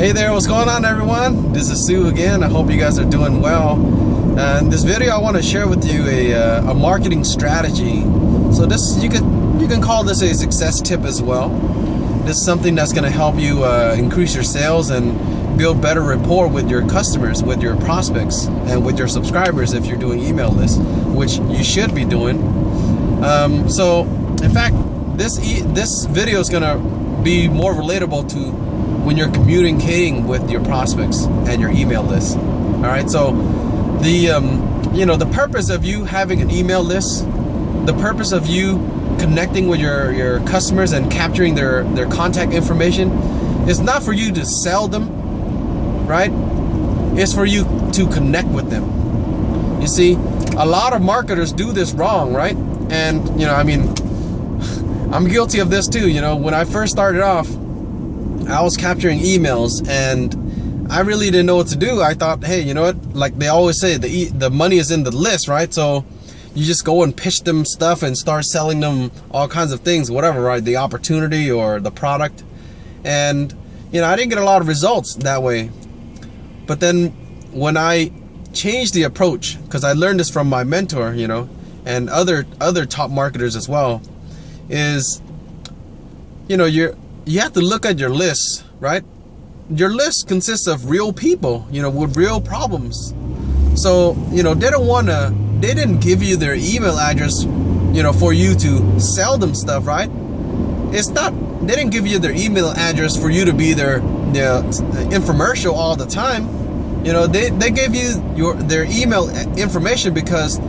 Hey there, what's going on everyone? This is Sue again. I hope you guys are doing well. In this video I want to share with you a marketing strategy. So this you can call this a success tip as well. This is something that's going to help you increase your sales and build better rapport with your customers, with your prospects, and with your subscribers if you're doing email lists, which you should be doing. So in fact, this video is going to be more relatable to when you're communicating with your prospects and your email list. All right, so the purpose of you having an email list, the purpose of you connecting with your customers and capturing their contact information is not for you to sell them, right? It's for you to connect with them. You see, a lot of marketers do this wrong, right? And I mean, I'm guilty of this too. When I first started off, I was capturing emails and I really didn't know what to do. I thought, hey, you know what? Like they always say, the money is in the list, right? So you just go and pitch them stuff and start selling them all kinds of things, whatever, right? The opportunity or the product. And, I didn't get a lot of results that way. But then when I changed the approach, because I learned this from my mentor, and other top marketers as well, is, you have to look at your list, right? Your list consists of real people, with real problems. So, they didn't give you their email address, for you to sell them stuff, right? They didn't give you their email address for you to be their infomercial all the time. They gave you their email information because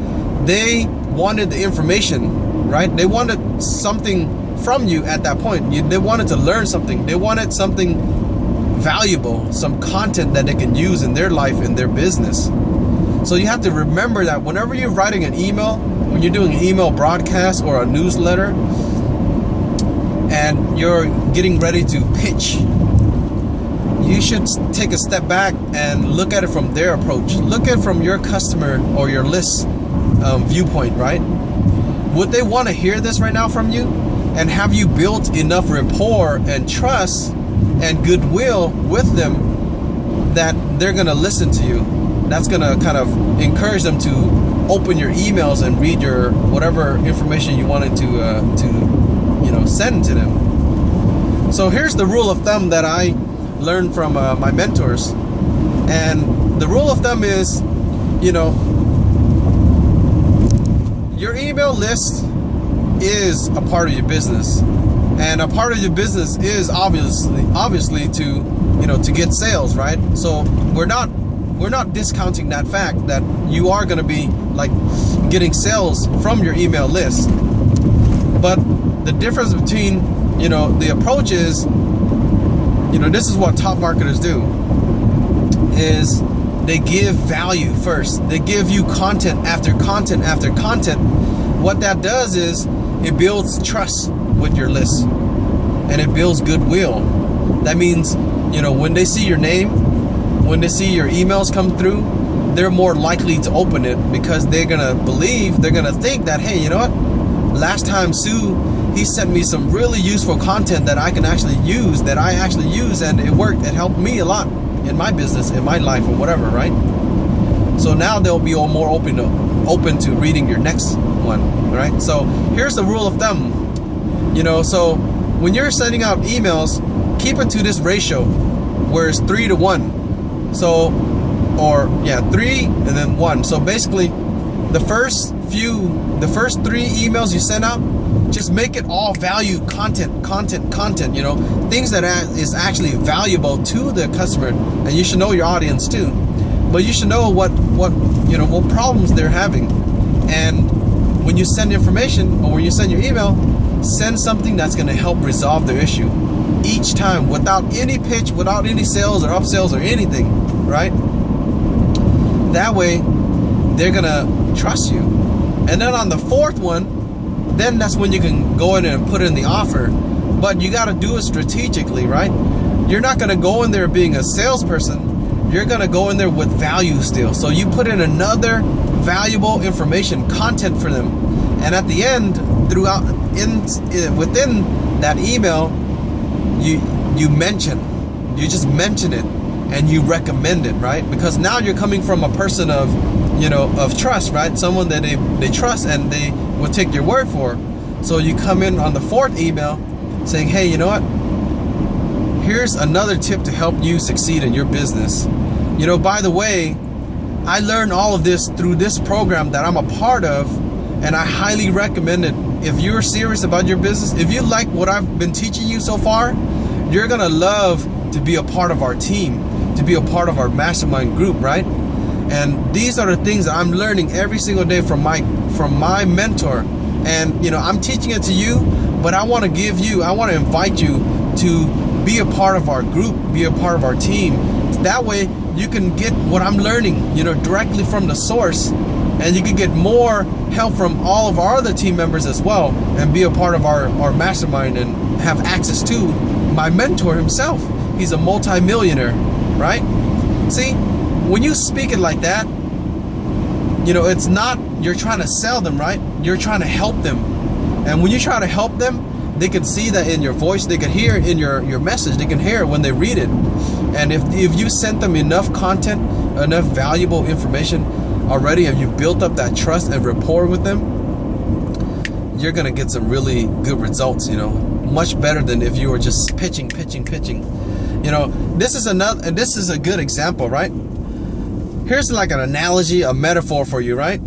they wanted the information, right? They wanted something from you at that point. They wanted to learn something. They wanted something valuable, some content that they can use in their life, in their business. So you have to remember that whenever you're writing an email, when you're doing an email broadcast or a newsletter, and you're getting ready to pitch, you should take a step back and look at it from their approach. Look at it from your customer or your list viewpoint, right? Would they want to hear this right now from you? And have you built enough rapport and trust and goodwill with them that they're going to listen to you? That's going to kind of encourage them to open your emails and read your whatever information you wanted to send to them. So here's the rule of thumb that I learned from my mentors. And the rule of thumb is, your email list is a part of your business, and a part of your business is obviously to get sales, right? So we're not discounting that fact that you are going to be like getting sales from your email list. But the difference between the approach is, this is what top marketers do, is they give value first. They give you content after content after content. What that does is it builds trust with your list, and it builds goodwill. That means, when they see your name, when they see your emails come through, they're more likely to open it because they're gonna think that, hey, you know what? Last time Sue, he sent me some really useful content that I can actually use, and it worked. It helped me a lot in my business, in my life, or whatever, right? So now they'll be all more open to reading your next one, right? So here's the rule of thumb. So when you're sending out emails, keep it to this ratio where it's 3 to 1. So, 3 and then 1. So basically, the first 3 emails you send out, just make it all value content, things that is actually valuable to the customer. And you should know your audience too, but you should know what problems they're having. And when you send information, or when you send your email, send something that's going to help resolve their issue each time, without any pitch, without any sales or upsells or anything, right? That way they're gonna trust you. And then on the fourth one, then that's when you can go in and put in the offer. But you got to do it strategically, right? You're not going to go in there being a salesperson. You're going to go in there with value still. So you put in another valuable information, content for them. And at the end, within that email, you mention You just mention it and you recommend it, right? Because now you're coming from a person of, you know, of trust, right? Someone that they trust and they will take your word for. So you come in on the 4th email saying, hey, you know what? Here's another tip to help you succeed in your business. You know, by the way, I learned all of this through this program that I'm a part of, and I highly recommend it. If you're serious about your business, if you like what I've been teaching you so far, you're gonna love to be a part of our team, to be a part of our mastermind group, right? And these are the things that I'm learning every single day from my mentor. And you know, I'm teaching it to you, but I want to invite you to be a part of our group, be a part of our team. That way you can get what I'm learning, you know, directly from the source, and you can get more help from all of our other team members as well, and be a part of our mastermind and have access to my mentor himself. He's a multi-millionaire, right? See, when you speak it like that, you know, it's not you're trying to sell them, right? You're trying to help them. And when you try to help them, they can see that in your voice, they can hear in your message, they can hear it when they read it. And if you sent them enough content, enough valuable information already, and you've built up that trust and rapport with them, you're gonna get some really good results, you know, much better than if you were just pitching. You know, this is a good example, right? Here's like an analogy, a metaphor for you, right?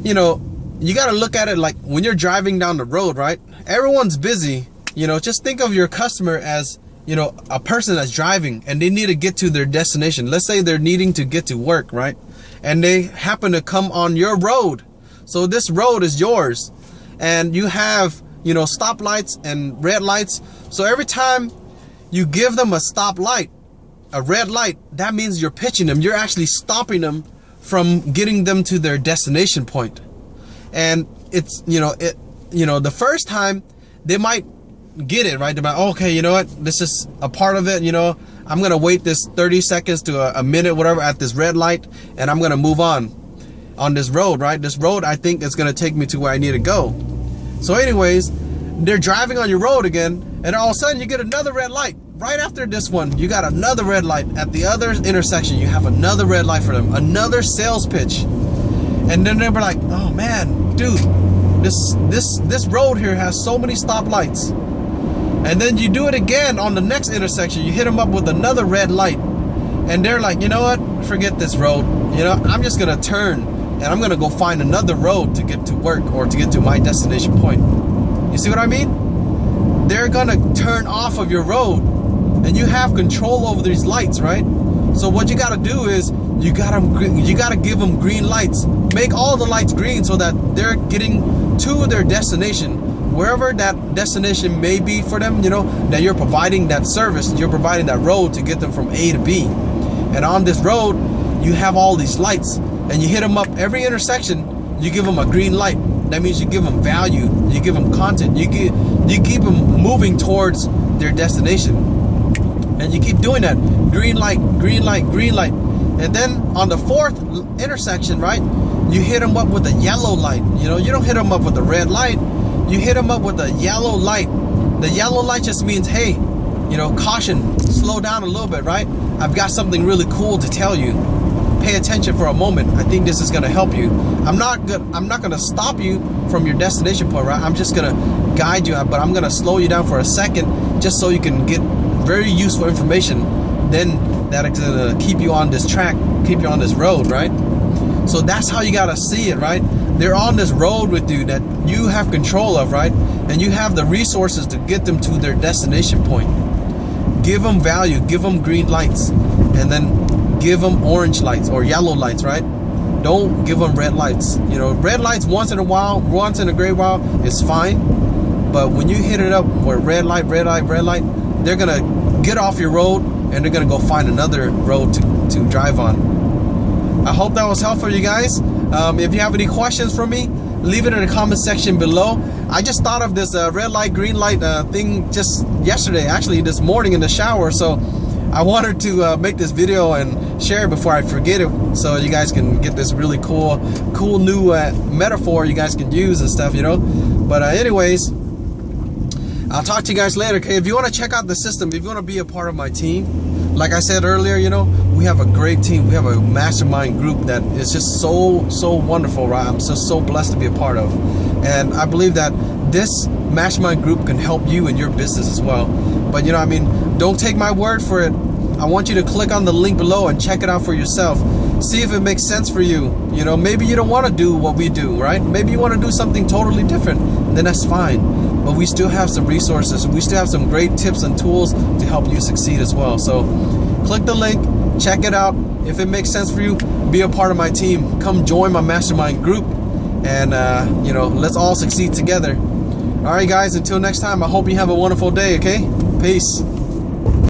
You know, you got to look at it like when you're driving down the road, right? Everyone's busy. You know, just think of your customer as, you know, a person that's driving and they need to get to their destination. Let's say they're needing to get to work, right? And they happen to come on your road. So this road is yours, and you have, you know, stoplights and red lights. So every time you give them a stoplight, a red light, that means you're pitching them. You're actually stopping them from getting them to their destination point. And it's, you know, the first time they might get it, right? They're like, oh, okay, you know what? This is a part of it. You know, I'm going to wait this 30 seconds to a minute, whatever, at this red light, and I'm going to move on this road, right? This road, I think, is going to take me to where I need to go. So anyways, they're driving on your road again, and all of a sudden you get another red light. Right after this one, you got another red light. At the other intersection, you have another red light for them, another sales pitch. And then they're like, oh man, dude, this road here has so many stoplights. And then you do it again on the next intersection. You hit them up with another red light. And they're like, you know what? Forget this road. You know, I'm just going to turn and I'm going to go find another road to get to work or to get to my destination point. You see what I mean? They're going to turn off of your road, and you have control over these lights, right? So what you got to do is you got to give them green lights. Make all the lights green so that they're getting to their destination, wherever that destination may be for them. You know, that you're providing that service, you're providing that road to get them from A to B. And on this road, you have all these lights, and you hit them up every intersection. You give them a green light. That means you give them value, you give them content, you keep them moving towards their destination. And you keep doing that. Green light, green light, green light. And then on the 4th intersection, right, you hit them up with a yellow light. You know, you don't hit them up with a red light. You hit them up with a yellow light. The yellow light just means, hey, you know, caution, slow down a little bit, right? I've got something really cool to tell you. Pay attention for a moment. I think this is going to help you. I'm not going to stop you from your destination point, right? I'm just going to guide you, but I'm going to slow you down for a second just so you can get very useful information. Then that's going to keep you on this track, keep you on this road, right? So that's how you got to see it, right? They're on this road with you that you have control of, right? And you have the resources to get them to their destination point. Give them value, give them green lights, and then give them orange lights or yellow lights, right? Don't give them red lights. You know, red lights once in a while, once in a great while is fine. But when you hit it up with red light, red light, red light, they're gonna get off your road and they're gonna go find another road to drive on. I hope that was helpful, you guys. If you have any questions for me, leave it in the comment section below. I just thought of this red light, green light thing just yesterday, actually this morning in the shower. So I wanted to make this video and share it before I forget it, so you guys can get this really cool new metaphor you guys can use and stuff, you know. But anyways, I'll talk to you guys later. Okay, if you want to check out the system, if you want to be a part of my team, like I said earlier, you know, we have a great team. We have a mastermind group that is just so wonderful, right? I'm so blessed to be a part of, and I believe that this mastermind group can help you in your business as well. But you know, I mean, don't take my word for it. I want you to click on the link below and check it out for yourself. See if it makes sense for you. You know, maybe you don't want to do what we do, right? Maybe you want to do something totally different. Then that's fine. But we still have some resources. We still have some great tips and tools to help you succeed as well. So click the link, check it out. If it makes sense for you, be a part of my team. Come join my mastermind group, and you know, let's all succeed together. All right, guys, until next time, I hope you have a wonderful day, okay? Peace.